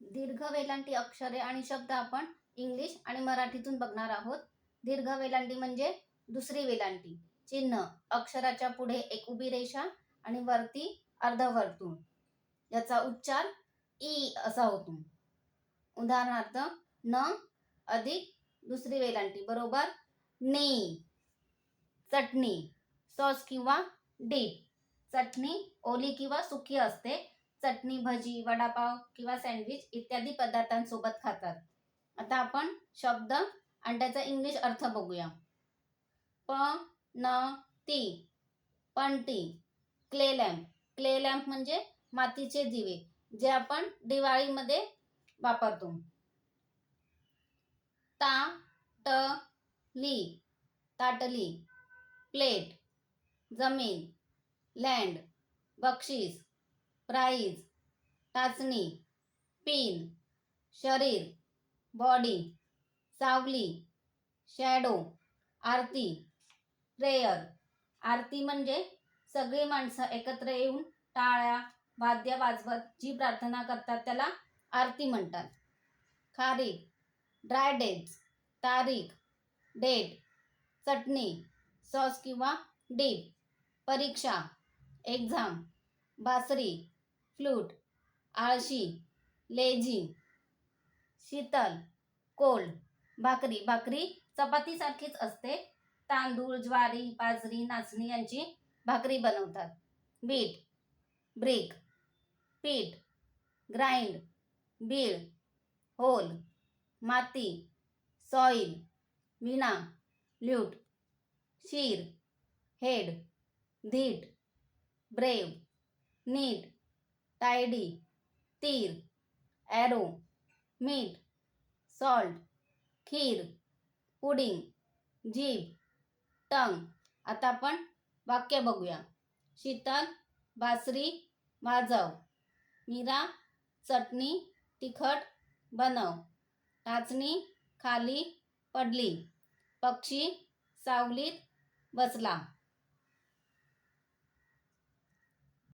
दीर्घ वेलांटी अक्षरे आणि शब्द आपण इंग्लिश आणि मराठीतून बघणार आहोत. दीर्घ वेलांटी म्हणजे दुसरी वेलांटी. चिन्ह अक्षराच्या पुढे एक उभी रेषा आणि वरती अर्धवर्तुळ. याचा उच्चार ई असा होतो. उदाहरणार्थ न अधिक दुसरी वेलांटी बरोबर नी. चटणी सॉस किंवा डीप. चटणी ओली किंवा सुकी असते. चटणी भजी, वडापाव किंवा सँडविच इत्यादी पदार्थांसोबत खातात. आता आपण शब्द आणि त्याचा इंग्लिश अर्थ बघूया. ती पणती. Clay lamp. क्ले लॅम्प म्हणजे मातीचे दिवे जे आपण दिवाळीमध्ये वापरतो. ताटली. प्लेट. जमीन. लँड. बक्षीस. प्राइज. टाचणी. पिन. शरीर. बॉडी. सावली. शॅडो. आरती. प्रेयर. आरती म्हणजे सगळी माणसं एकत्र येऊन टाळ्या वाद्य वाजवत जी प्रार्थना करतात त्याला आरती म्हणतात. खारीक. Dry dates. तारीख. डेट. चटणी सॉस किंवा डीप. परीक्षा एक्झाम. बासरी. फ्लूट. आळशी. लेझी. शीतल. कोल्ड. भाकरी. भाकरी चपातीसारखीच असते. तांदूळ, ज्वारी, बाजरी, नाचणी यांची भाकरी बनवतात. बीट. ब्रिक. पीठ. ग्राइंड. बीळ. होल. माती. सॉइल. विणा. ल्यूट. शीर. हेड. धीट. ब्रेव. नीट. टायडी. तीर. ॲरो. मीठ. सॉल्ट. खीर. पुडिंग. जीभ. टंग. आता आपण वाक्य बघूया. शीतल बासरी वाजव. मीरा चटणी तिखट बनव. टाचणी खाली पडली. पक्षी सावलीत बसला.